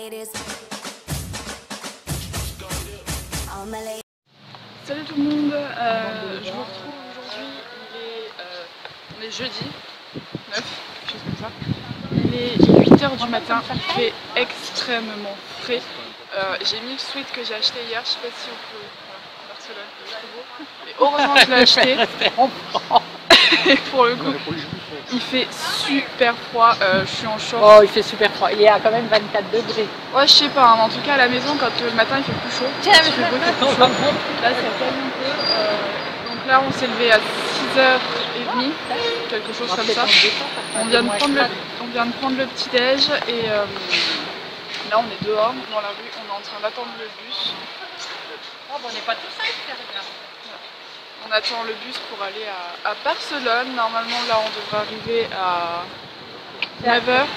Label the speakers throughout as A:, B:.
A: Salut tout le monde, je vous retrouve aujourd'hui, on est jeudi 9, quelque chose comme ça. Il est 8 h du matin, il fait extrêmement frais. J'ai mis le sweat que j'ai acheté hier, je sais pas si on peut... Barcelone, c'est trop beau. Mais heureusement que je l'ai acheté. Et pour le coup, il fait super froid, je suis en short.
B: Oh, il fait super froid, il est à quand même 24 degrés.
A: Ouais, je sais pas, hein, mais en tout cas à la maison, quand le matin il fait plus chaud.
B: Tiens,
A: il fait beau, il fait plus chaud. Là, ça calme un peu. Donc là, on s'est levé à 6h30, quelque chose comme ça. On vient de prendre le petit-déj et là, on est dehors, dans la rue, on est en train d'attendre le bus.
B: Oh, bon, on n'est pas tout seul,
A: on attend le bus pour aller à Barcelone. Normalement, là, on devrait arriver à 9h,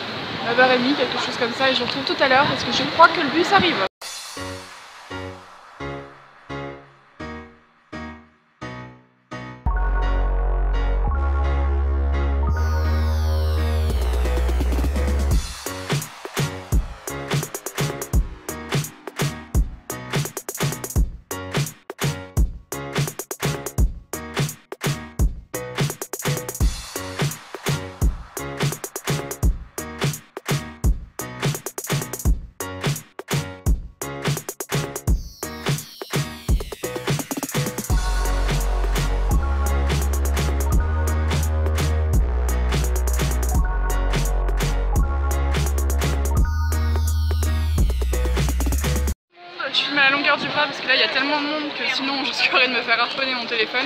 A: 9h30, quelque chose comme ça. Et je vous retrouve tout à l'heure parce que je crois que le bus arrive. Je filme à la longueur du bras parce que là il y a tellement de monde que sinon je risquerais de me faire harponner mon téléphone.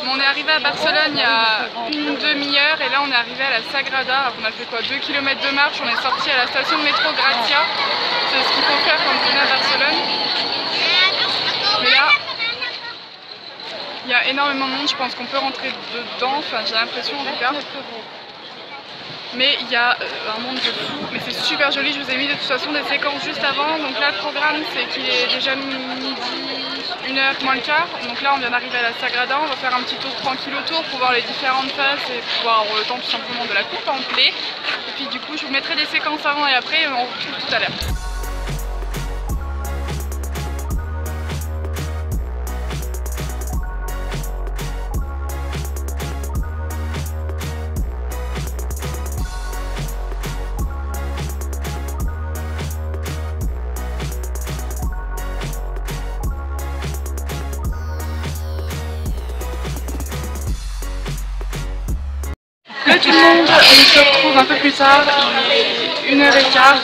A: Mais on est arrivé à Barcelone il y a une demi-heure et là on est arrivé à la Sagrada. On a fait quoi, 2 km de marche, on est sorti à la station de métro Gracia. C'est ce qu'il faut faire quand on vient à Barcelone. Mais là, il y a énormément de monde, je pense qu'on peut rentrer dedans, enfin j'ai l'impression en tout cas. Mais il y a un monde de fou, mais c'est super joli, je vous ai mis de toute façon des séquences juste avant. Donc là le programme c'est qu'il est déjà midi, 1h moins le quart. Donc là on vient d'arriver à la Sagrada, on va faire un petit tour tranquille autour pour voir les différentes phases et pouvoir avoir le temps tout simplement de la contempler. Et puis du coup je vous mettrai des séquences avant et après et on se retrouve tout à l'heure. Tout le monde, on se retrouve un peu plus tard, il est 1h15,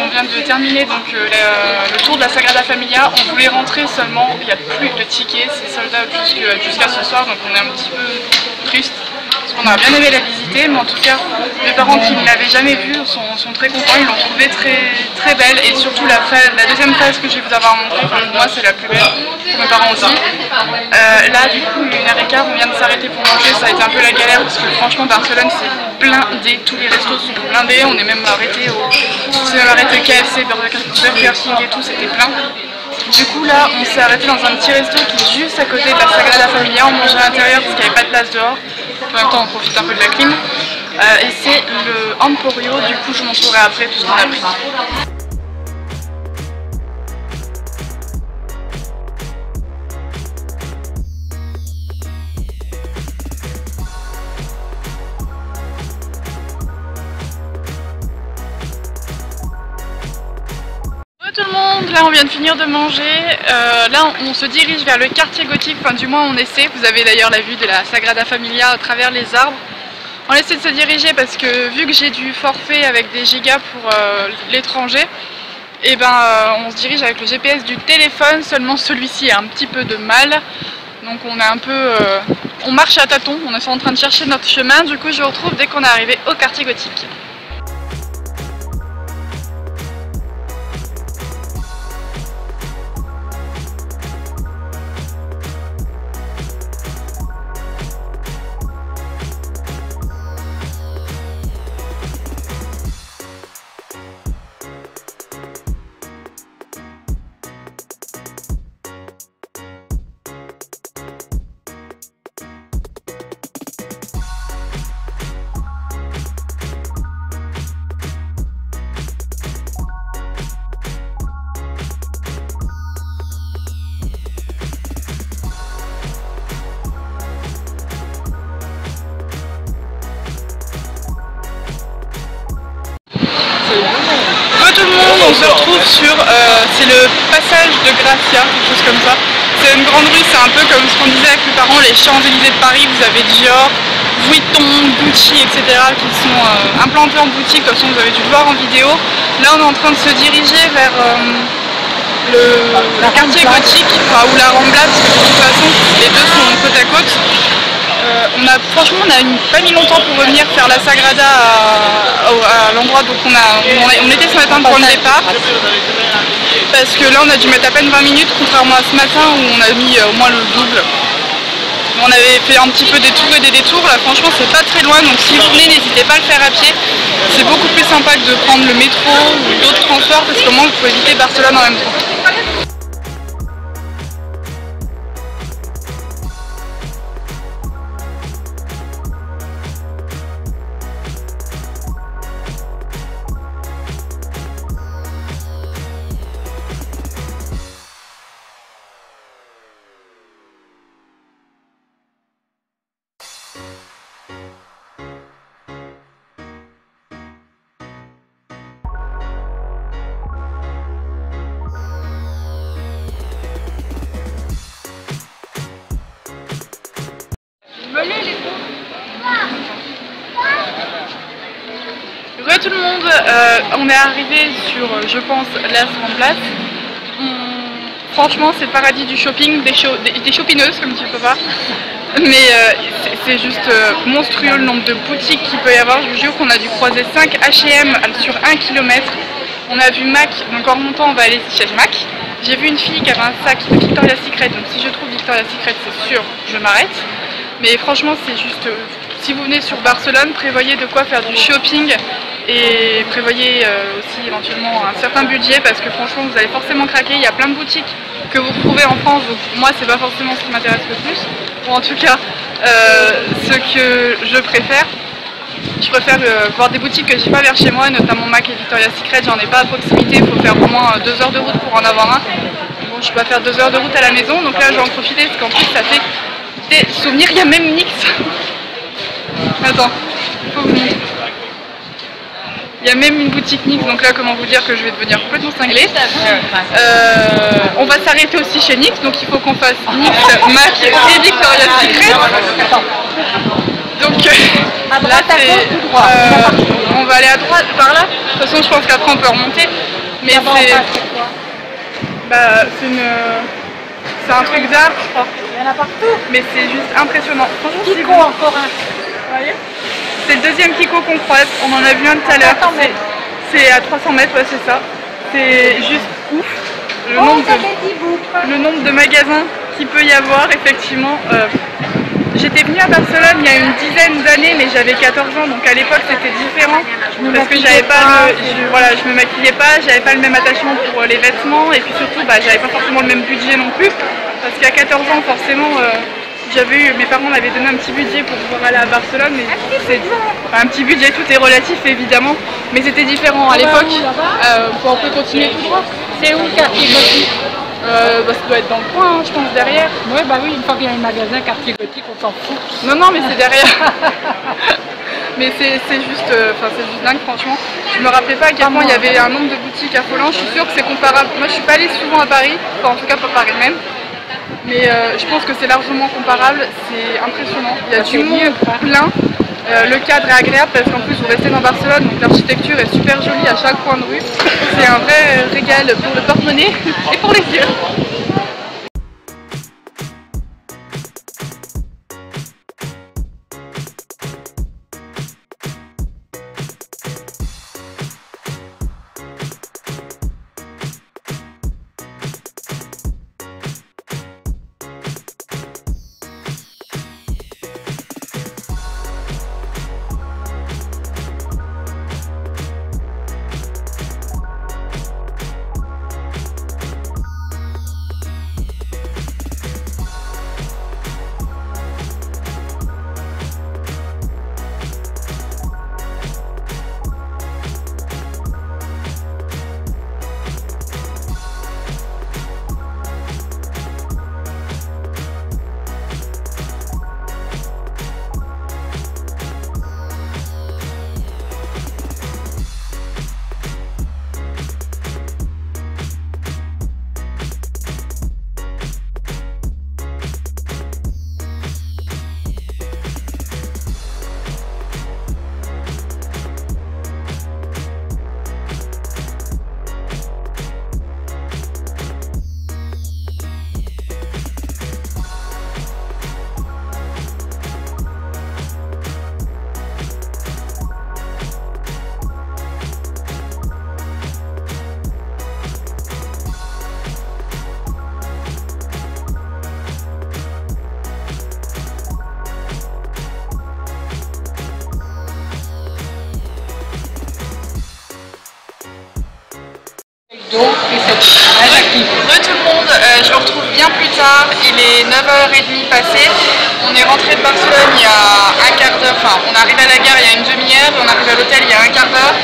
A: on vient de terminer donc, le tour de la Sagrada Familia. On voulait rentrer seulement, il n'y a plus de tickets, c'est sold out jusqu'à ce soir, donc on est un petit peu triste parce qu'on a bien aimé la visiter, mais en tout cas mes parents qui ne l'avaient jamais vue sont très contents, ils l'ont trouvée très belle et surtout la deuxième phase que je vais vous avoir montrée, pour moi c'est la plus belle, pour mes parents aussi. Là du coup 1h15 on vient de s'arrêter pour manger, ça a été un peu la galère parce que franchement Barcelone c'est blindé, tous les restos sont blindés, on est même arrêté KFC, Burger King et tout, c'était plein. Du coup là on s'est arrêté dans un petit resto qui est juste à côté de la Sagrada Familia, on mangeait à l'intérieur parce qu'il n'y avait pas de place dehors. En même temps on profite un peu de la clim. Et c'est le Emporio, du coup je vous montrerai après tout ce qu'on a pris. Tout le monde, là on vient de finir de manger, là on se dirige vers le quartier gothique, enfin du moins on essaie, vous avez d'ailleurs la vue de la Sagrada Familia à travers les arbres. On essaie de se diriger parce que vu que j'ai du forfait avec des gigas pour l'étranger, et on se dirige avec le GPS du téléphone, seulement celui-ci a un petit peu de mal. Donc on est un peu, on marche à tâtons, on est en train de chercher notre chemin, du coup je vous retrouve dès qu'on est arrivé au quartier gothique. se retrouve sur, c'est le passage de Gracia, quelque chose comme ça. C'est une grande rue, c'est un peu comme ce qu'on disait avec mes parents, les Champs-Élysées de Paris, vous avez Dior, Vuitton, Gucci, etc. qui sont implantés en boutique, de toute façon vous avez dû le voir en vidéo. Là on est en train de se diriger vers le quartier gothique, enfin, ou la Rambla, parce que de toute façon les deux sont côte à côte. Franchement on a pas mis longtemps pour revenir faire la Sagrada à l'endroit donc on était ce matin pour le départ. Parce que là on a dû mettre à peine 20 minutes contrairement à ce matin où on a mis au moins le double. On avait fait un petit peu des tours et des détours, là franchement c'est pas très loin, donc si vous venez n'hésitez pas à le faire à pied. C'est beaucoup plus sympa que de prendre le métro ou d'autres transports parce qu'au moins vous pouvez éviter Barcelone en même temps. Bonjour tout le monde, on est arrivé sur, je pense, Las Ramblas. Franchement c'est le paradis du shopping, des shoppineuses comme tu peux voir. Mais c'est juste monstrueux le nombre de boutiques qu'il peut y avoir. Je vous jure qu'on a dû croiser 5 H&M sur 1 km. On a vu Mac, donc en remontant on va aller chez Mac. J'ai vu une fille qui avait un sac de Victoria's Secret, donc si je trouve Victoria's Secret c'est sûr, je m'arrête. Mais franchement c'est juste, si vous venez sur Barcelone, prévoyez de quoi faire du shopping et prévoyez aussi éventuellement un certain budget parce que franchement vous allez forcément craquer. Il y a plein de boutiques que vous retrouvez en France, donc moi c'est pas forcément ce qui m'intéresse le plus, ou en tout cas ce que je préfère. Je préfère voir des boutiques que j'ai pas vers chez moi, notamment Mac et Victoria's Secret, j'en ai pas à proximité, il faut faire au moins 2 heures de route pour en avoir un. Bon, je peux pas faire 2 heures de route à la maison, donc là je vais en profiter parce qu'en plus ça fait des souvenirs. Il y a même Nix. Attends, faut vous montrer. Il y a même une boutique Nix, donc là comment vous dire que je vais devenir complètement cinglée. On va s'arrêter aussi chez Nix, donc il faut qu'on fasse Nix, Mac et Victoria's Secret. Donc là c'est, on va aller à droite, par là. De toute façon je pense qu'après on peut remonter. Mais c'est un truc d'art je crois.
B: Il y en a partout.
A: Mais c'est juste impressionnant. Franchement,
B: Kiko encore un.
A: Vous voyez ? C'est le deuxième Kiko qu'on croise, on en a vu un tout à l'heure. C'est à 300 mètres, ouais c'est ça. C'est juste ouf. Le nombre de magasins qu'il peut y avoir, effectivement. J'étais venue à Barcelone il y a une dizaine d'années, mais j'avais 14 ans, donc à l'époque c'était différent. Parce que j'avais pas je me maquillais pas, j'avais pas le même attachement pour les vêtements, et puis surtout j'avais pas forcément le même budget non plus. Parce qu'à 14 ans, forcément, mes parents m'avaient donné un petit budget pour pouvoir aller à Barcelone, mais un petit budget, tout est relatif évidemment, mais c'était différent à l'époque. On peut continuer tout droit.
B: C'est où le quartier gothique?
A: Ça doit être dans le coin, je pense, derrière.
B: Ouais, bah oui, une fois qu'il y a un magasin quartier gothique, on s'en fout.
A: Non, mais c'est derrière. Mais c'est juste dingue, franchement. Je me rappelais pas à quel point il y avait un nombre de boutiques affolant. Je suis sûre que c'est comparable. Moi, je suis pas allée souvent à Paris, enfin en tout cas pas Paris même. Mais je pense que c'est largement comparable, c'est impressionnant. Il y a du monde plein. Le cadre est agréable parce qu'en plus vous restez dans Barcelone, donc l'architecture est super jolie à chaque coin de rue. C'est un vrai régal pour le porte-monnaie et pour les yeux.
B: d'eau et c'est très actif.
A: Re tout le monde, je vous retrouve bien plus tard, il est 9h30 passé, on est rentré de Barcelone il y a un quart d'heure, enfin on arrive à la gare il y a une demi-heure, on arrive à l'hôtel il y a un quart d'heure,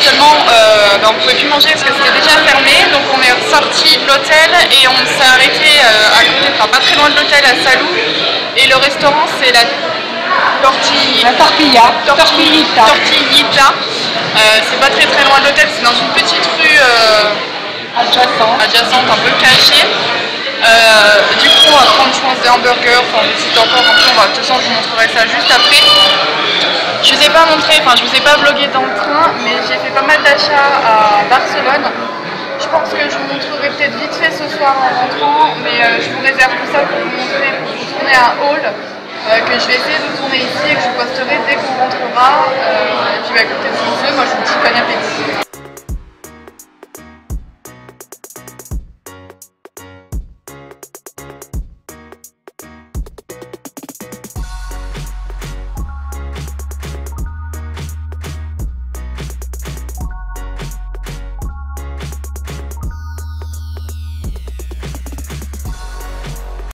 A: seulement on ne pouvait plus manger parce que c'était déjà fermé, donc on est sorti de l'hôtel et on s'est arrêté à côté, enfin pas très loin de l'hôtel à Salou, et le restaurant c'est la
B: La tortillita.
A: C'est pas très loin de l'hôtel, c'est dans une petite rue adjacente, un peu cachée. Du coup on va prendre je pense des hamburgers, enfin des petites encore un peu, de toute façon je vous montrerai ça juste après. Je vous ai pas montré, enfin je vous ai pas vlogué dans le train, mais j'ai fait pas mal d'achats à Barcelone. Je pense que je vous montrerai peut-être vite fait ce soir en rentrant, mais je vous réserve tout ça pour vous montrer, pour vous tourner un haul. Que je vais essayer de tourner ici et que je vous posterai dès qu'on rentrera. Et puis écoutez, moi je vous dis bon appétit.